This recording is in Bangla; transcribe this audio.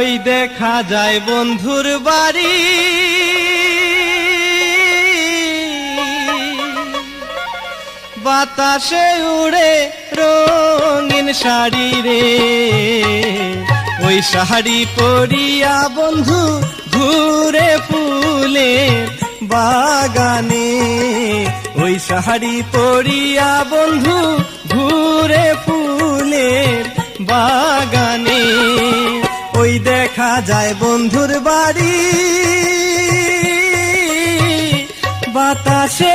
ওই দেখা যায় বন্ধুর বাড়ি, বাতাসে উড়ে রঙিন শাড়ি রে। ওই শাড়ি পরিয়া বন্ধু ঘুরে ফুলের বাগানে। ওই শাড়ি পরিয়া বন্ধু ঘুরে ফুলের বাগানে। ওই দেখা যায় বন্ধুর বাড়ি, বাতাসে